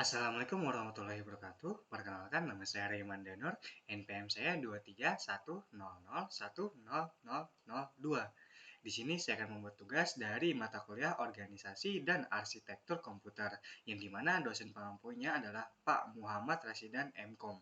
Assalamualaikum warahmatullahi wabarakatuh. Perkenalkan, nama saya Rayman Danur, NPM saya 23100100002. Di sini saya akan membuat tugas dari mata kuliah Organisasi dan Arsitektur Komputer, yang dimana dosen pengampunya adalah Pak Muhammad Rasidan MKom.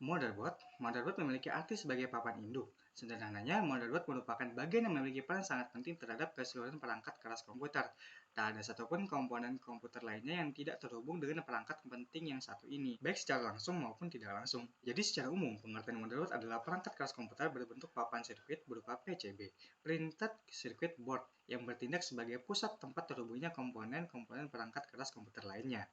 Motherboard memiliki arti sebagai papan induk. Sederhananya, motherboard merupakan bagian yang memiliki peran sangat penting terhadap keseluruhan perangkat keras komputer. Tak ada satupun komponen komputer lainnya yang tidak terhubung dengan perangkat penting yang satu ini, baik secara langsung maupun tidak langsung. Jadi secara umum, pengertian motherboard adalah perangkat keras komputer berbentuk papan sirkuit berupa PCB, Printed Circuit Board, yang bertindak sebagai pusat tempat terhubungnya komponen-komponen perangkat keras komputer lainnya.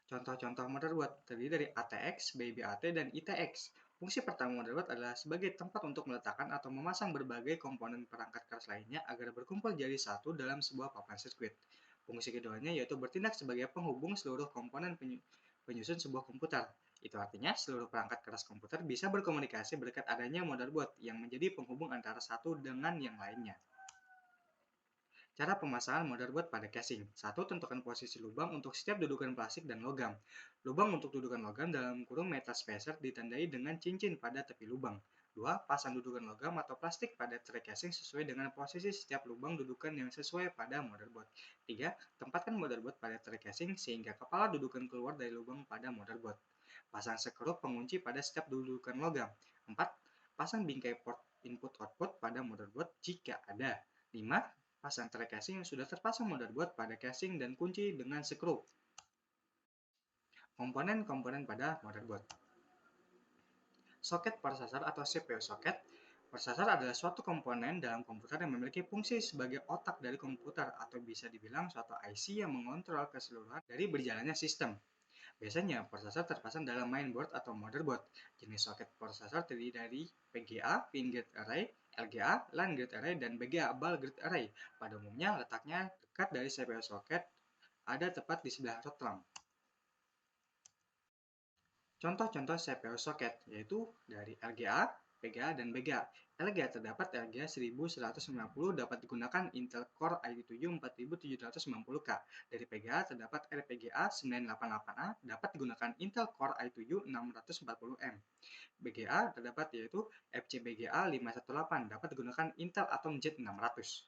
Contoh-contoh motherboard terdiri dari ATX, BBAT, dan ITX. Fungsi pertama motherboard adalah sebagai tempat untuk meletakkan atau memasang berbagai komponen perangkat keras lainnya agar berkumpul jadi satu dalam sebuah papan sirkuit. Fungsi keduanya yaitu bertindak sebagai penghubung seluruh komponen penyusun sebuah komputer. Itu artinya seluruh perangkat keras komputer bisa berkomunikasi berkat adanya motherboard yang menjadi penghubung antara satu dengan yang lainnya. Cara pemasangan motherboard pada casing. 1. Tentukan posisi lubang untuk setiap dudukan plastik dan logam. Lubang untuk dudukan logam dalam kurung metal spacer ditandai dengan cincin pada tepi lubang. 2. Pasang dudukan logam atau plastik pada tray casing sesuai dengan posisi setiap lubang dudukan yang sesuai pada motherboard. 3. Tempatkan motherboard pada tray casing sehingga kepala dudukan keluar dari lubang pada motherboard. Pasang sekrup pengunci pada setiap dudukan logam. 4. Pasang bingkai port input-output pada motherboard jika ada. 5. Pasang tray casing yang sudah terpasang motherboard pada casing dan kunci dengan skrup. Komponen-komponen pada motherboard. Soket prosesor atau CPU soket. Prosesor adalah suatu komponen dalam komputer yang memiliki fungsi sebagai otak dari komputer atau bisa dibilang suatu IC yang mengontrol keseluruhan dari berjalannya sistem. Biasanya, prosesor terpasang dalam mainboard atau motherboard. Jenis soket prosesor terdiri dari PGA, Pin Gate Array, LGA, LAN Gate Array, dan BGA, Ball Gate Array. Pada umumnya, letaknya dekat dari CPU soket, ada tepat di sebelah ROT-RAM. Contoh-contoh CPU soket yaitu dari LGA, PGA, dan BGA. LGA terdapat LGA 1190 dapat digunakan Intel Core i7 4790K. Dari PGA terdapat RPGA 988A dapat digunakan Intel Core i7 640M. BGA terdapat yaitu FCBGA 518 dapat digunakan Intel Atom Jet 600.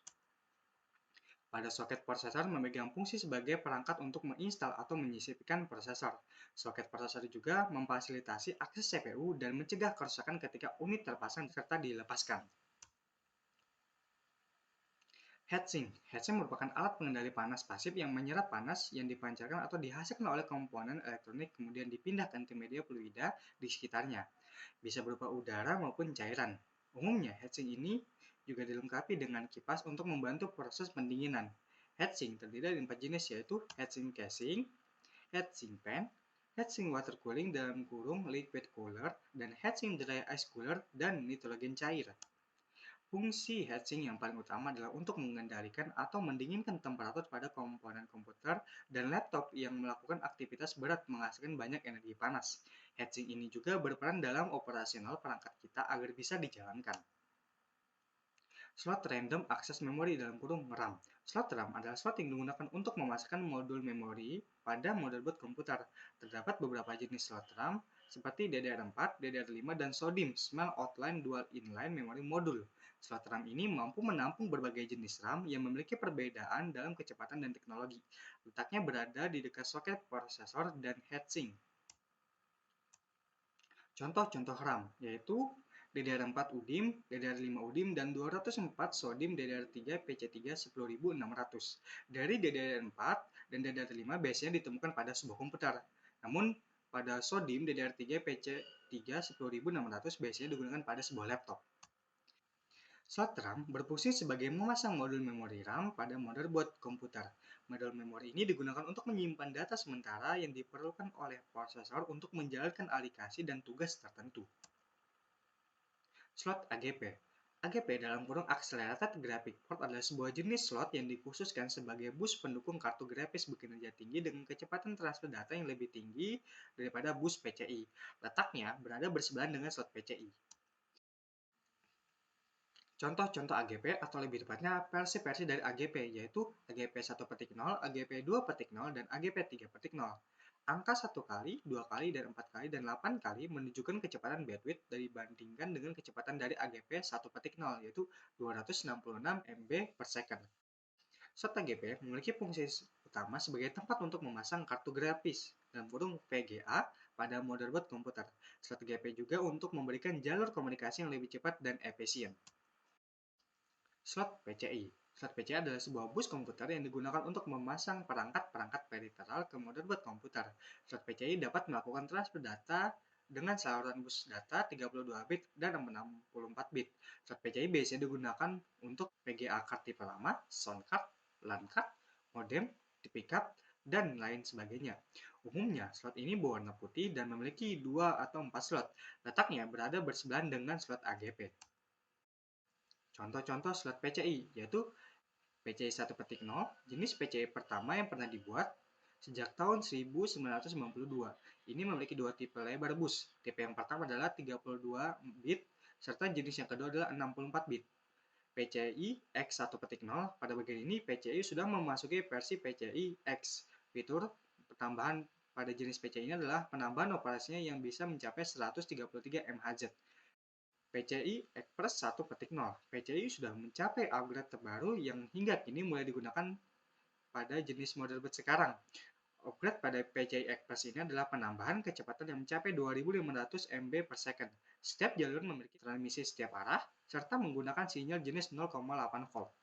Pada soket prosesor memegang fungsi sebagai perangkat untuk menginstal atau menyisipkan prosesor. Soket prosesor juga memfasilitasi akses CPU dan mencegah kerusakan ketika unit terpasang serta dilepaskan. Heatsink. Heatsink merupakan alat pengendali panas pasif yang menyerap panas yang dipancarkan atau dihasilkan oleh komponen elektronik kemudian dipindahkan ke media fluida di sekitarnya. Bisa berupa udara maupun cairan. Umumnya, heatsink ini juga dilengkapi dengan kipas untuk membantu proses pendinginan. Heatsink terdiri dari 4 jenis yaitu heatsink casing, heatsink fan, heatsink water cooling dalam kurung liquid cooler, dan heatsink dry ice cooler dan nitrogen cair. Fungsi heatsink yang paling utama adalah untuk mengendalikan atau mendinginkan temperatur pada komponen komputer dan laptop yang melakukan aktivitas berat menghasilkan banyak energi panas. Heatsink ini juga berperan dalam operasional perangkat kita agar bisa dijalankan. Slot Random Access Memory dalam kurung RAM. Slot RAM adalah slot yang digunakan untuk memasukkan modul memori pada motherboard komputer. Terdapat beberapa jenis slot RAM seperti DDR4, DDR5, dan SODIMM Small Outline Dual Inline Memory Module. Slot RAM ini mampu menampung berbagai jenis RAM yang memiliki perbedaan dalam kecepatan dan teknologi. Letaknya berada di dekat soket prosesor dan heatsink. Contoh-contoh RAM yaitu DDR4 UDIMM, DDR5 UDIMM, dan 204 SODIMM DDR3 PC3 10600. Dari DDR4 dan DDR5 biasanya ditemukan pada sebuah komputer. Namun pada SODIMM DDR3 PC3 10600 biasanya digunakan pada sebuah laptop. Slot RAM berfungsi sebagai memasang modul memori RAM pada motherboard komputer. Modul memori ini digunakan untuk menyimpan data sementara yang diperlukan oleh prosesor untuk menjalankan aplikasi dan tugas tertentu. Slot AGP. AGP dalam kurung Accelerated Graphic Port adalah sebuah jenis slot yang dikhususkan sebagai bus pendukung kartu grafis berkinerja tinggi dengan kecepatan transfer data yang lebih tinggi daripada bus PCI. Letaknya berada bersebelahan dengan slot PCI. Contoh-contoh AGP atau lebih tepatnya versi-versi dari AGP yaitu AGP 1.0, AGP 2.0, dan AGP 3.0. Angka 1 kali, 2 kali, dan 4 kali, dan 8 kali menunjukkan kecepatan bandwidth dibandingkan dengan kecepatan dari AGP 1.0 yaitu 266 MB per second. Slot AGP memiliki fungsi utama sebagai tempat untuk memasang kartu grafis dan kurung VGA pada motherboard komputer. Slot AGP juga untuk memberikan jalur komunikasi yang lebih cepat dan efisien. Slot PCI. Slot PCI adalah sebuah bus komputer yang digunakan untuk memasang perangkat-perangkat peripheral ke motherboard komputer. Slot PCI dapat melakukan transfer data dengan saluran bus data 32 bit dan 64 bit. Slot PCI biasanya digunakan untuk VGA card tipe lama, sound card, LAN card, modem, pickup, dan lain sebagainya. Umumnya, slot ini berwarna putih dan memiliki 2 atau 4 slot. Letaknya berada bersebelahan dengan slot AGP. Contoh-contoh slot PCI yaitu PCI 1.0, jenis PCI pertama yang pernah dibuat sejak tahun 1992. Ini memiliki dua tipe lebar bus. Tipe yang pertama adalah 32 bit, serta jenis yang kedua adalah 64 bit. PCI X 1.0, pada bagian ini PCI sudah memasuki versi PCI X. Fitur tambahan pada jenis PCI ini adalah penambahan operasinya yang bisa mencapai 133 MHz. PCI Express 1.0. PCI sudah mencapai upgrade terbaru yang hingga kini mulai digunakan pada jenis motherboard sekarang. Upgrade pada PCI Express ini adalah penambahan kecepatan yang mencapai 2500 MB per second. Setiap jalur memiliki transmisi setiap arah, serta menggunakan sinyal jenis 0,8 volt.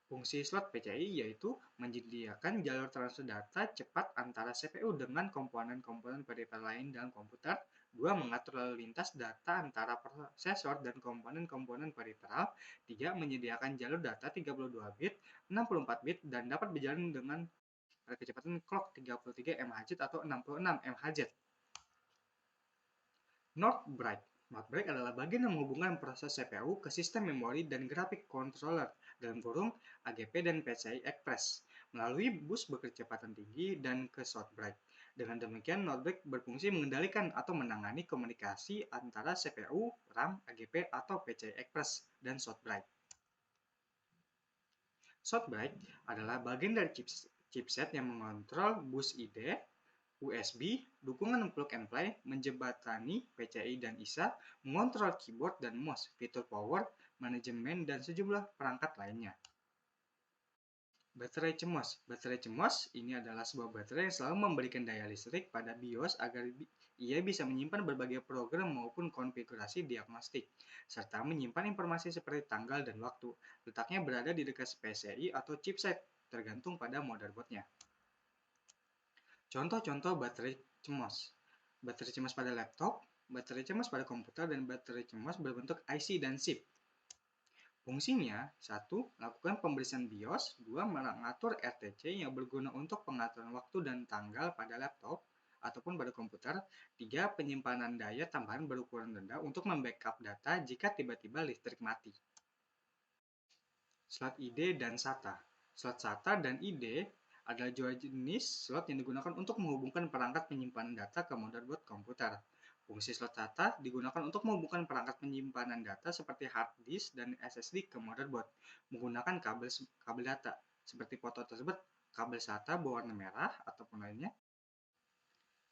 Fungsi slot PCI yaitu menyediakan jalur transfer data cepat antara CPU dengan komponen-komponen peripheral lain dalam komputer. 2. Mengatur lalu lintas data antara prosesor dan komponen-komponen peripheral. 3. Menyediakan jalur data 32 bit, 64 bit, dan dapat berjalan dengan kecepatan clock 33 MHz atau 66 MHz. Not Bright. Not Bright adalah bagian yang menghubungkan proses CPU ke sistem memori dan grafik controller dalam kurung AGP dan PCI Express melalui bus berkecepatan tinggi dan ke short bright. Dengan demikian, Not Bright berfungsi mengendalikan atau menangani komunikasi antara CPU, RAM, AGP atau PCI Express dan short bright. Short bright adalah bagian dari chipset yang mengontrol bus ID, USB, dukungan plug and play, menjembatani PCI dan ISA, mengontrol keyboard dan mouse, fitur power, manajemen, dan sejumlah perangkat lainnya. Baterai cemas. Baterai cemas ini adalah sebuah baterai yang selalu memberikan daya listrik pada BIOS agar ia bisa menyimpan berbagai program maupun konfigurasi diagnostik, serta menyimpan informasi seperti tanggal dan waktu. Letaknya berada di dekat PCI atau chipset, tergantung pada motherboardnya. Contoh-contoh baterai cemas. Baterai cemas pada laptop, baterai cemas pada komputer, dan baterai cemas berbentuk IC dan chip. Fungsinya, 1. Lakukan pembersihan BIOS. 2. Mengatur RTC yang berguna untuk pengaturan waktu dan tanggal pada laptop ataupun pada komputer. 3. Penyimpanan daya tambahan berukuran rendah untuk membackup data jika tiba-tiba listrik mati. Slot ID dan SATA. Slot SATA dan ID adalah dua jenis slot yang digunakan untuk menghubungkan perangkat penyimpanan data ke motherboard komputer. Fungsi slot SATA digunakan untuk menghubungkan perangkat penyimpanan data seperti hard disk dan SSD ke motherboard menggunakan kabel data. Seperti foto tersebut, kabel SATA berwarna merah ataupun lainnya.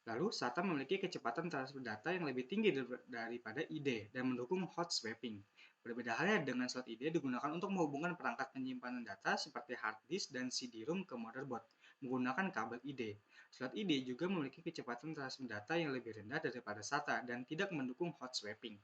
Lalu, SATA memiliki kecepatan transfer data yang lebih tinggi daripada ID dan mendukung hot swapping. Berbeda halnya dengan slot ID digunakan untuk menghubungkan perangkat penyimpanan data seperti hard disk dan CD-ROM ke motherboard menggunakan kabel ID. Slot ID juga memiliki kecepatan transfer data yang lebih rendah daripada SATA dan tidak mendukung hot swapping.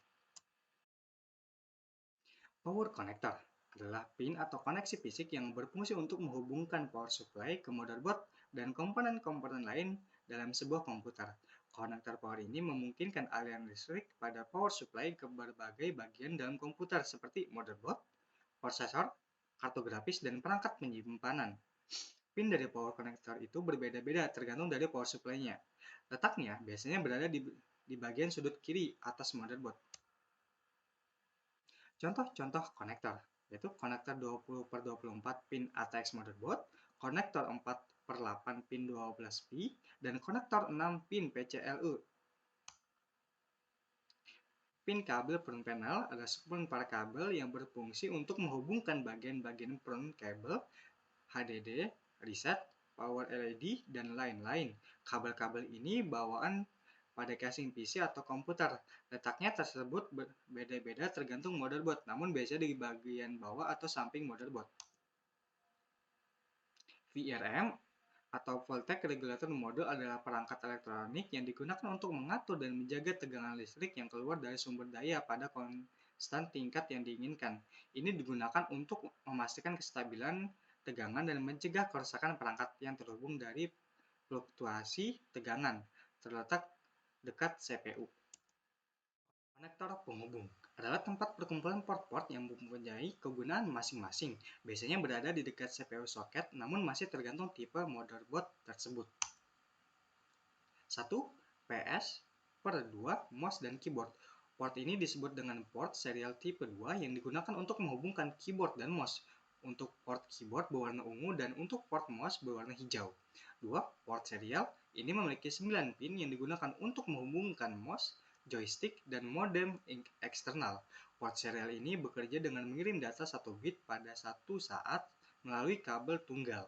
Power connector adalah pin atau koneksi fisik yang berfungsi untuk menghubungkan power supply ke motherboard dan komponen-komponen lain dalam sebuah komputer. Konektor power ini memungkinkan aliran listrik pada power supply ke berbagai bagian dalam komputer seperti motherboard, prosesor, kartu grafis, dan perangkat penyimpanan. Pin dari power connector itu berbeda-beda tergantung dari power supply-nya. Letaknya biasanya berada di bagian sudut kiri atas motherboard. Contoh-contoh konektor yaitu konektor 20/24 pin ATX motherboard, konektor 4/8 pin 12V, dan konektor 6 pin PCLU. Pin kabel front panel adalah seperempat kabel yang berfungsi untuk menghubungkan bagian-bagian front kabel, HDD, reset, power LED, dan lain-lain. Kabel-kabel ini bawaan pada casing PC atau komputer. Letaknya tersebut beda-beda tergantung motherboard, namun biasanya di bagian bawah atau samping motherboard. VRM atau Voltage Regulator Module adalah perangkat elektronik yang digunakan untuk mengatur dan menjaga tegangan listrik yang keluar dari sumber daya pada konstan tingkat yang diinginkan. Ini digunakan untuk memastikan kestabilan tegangan dan mencegah kerusakan perangkat yang terhubung dari fluktuasi tegangan terletak dekat CPU. Konektor penghubung adalah tempat perkumpulan port-port yang mempunyai kegunaan masing-masing. Biasanya berada di dekat CPU soket, namun masih tergantung tipe motherboard tersebut. 1. PS per 2 mouse dan keyboard. Port ini disebut dengan port serial tipe 2 yang digunakan untuk menghubungkan keyboard dan mouse. Untuk port keyboard berwarna ungu dan untuk port mouse berwarna hijau. 2. Port serial ini memiliki 9 pin yang digunakan untuk menghubungkan mouse, joystick, dan modem eksternal. Port serial ini bekerja dengan mengirim data 1 bit pada satu saat melalui kabel tunggal.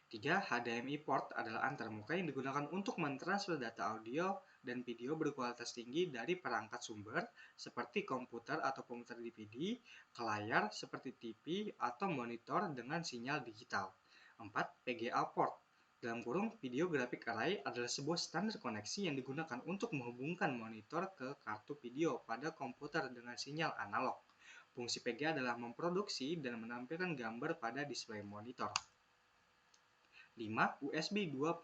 3. HDMI port adalah antarmuka yang digunakan untuk mentransfer data audio dan video berkualitas tinggi dari perangkat sumber seperti komputer atau komputer DVD ke layar seperti TV atau monitor dengan sinyal digital. 4. PGA port dalam kurung Video Graphic Array adalah sebuah standar koneksi yang digunakan untuk menghubungkan monitor ke kartu video pada komputer dengan sinyal analog. Fungsi PGA adalah memproduksi dan menampilkan gambar pada display monitor. 5. USB 2.0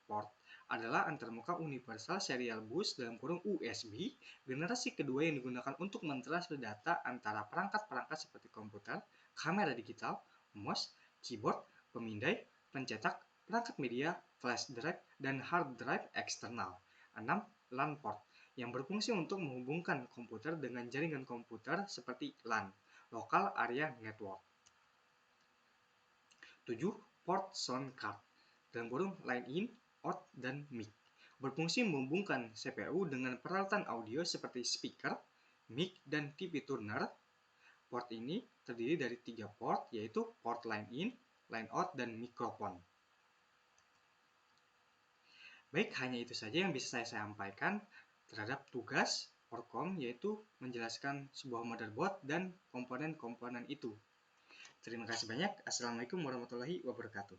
port adalah antarmuka universal serial bus dalam kurung USB generasi kedua yang digunakan untuk mentransfer data antara perangkat-perangkat seperti komputer, kamera digital, mouse, keyboard, pemindai, pencetak, perangkat media, flash drive, dan hard drive eksternal. 6. LAN port yang berfungsi untuk menghubungkan komputer dengan jaringan komputer seperti LAN, Local Area Network. 7. Port sound card dalam kurung line in, out, dan mic berfungsi menghubungkan CPU dengan peralatan audio seperti speaker, mic, dan TV tuner. Port ini terdiri dari 3 port, yaitu port line in, line out, dan mikrofon. Baik, hanya itu saja yang bisa saya sampaikan terhadap tugas Orkom, yaitu menjelaskan sebuah motherboard dan komponen-komponen itu. Terima kasih banyak. Assalamualaikum warahmatullahi wabarakatuh.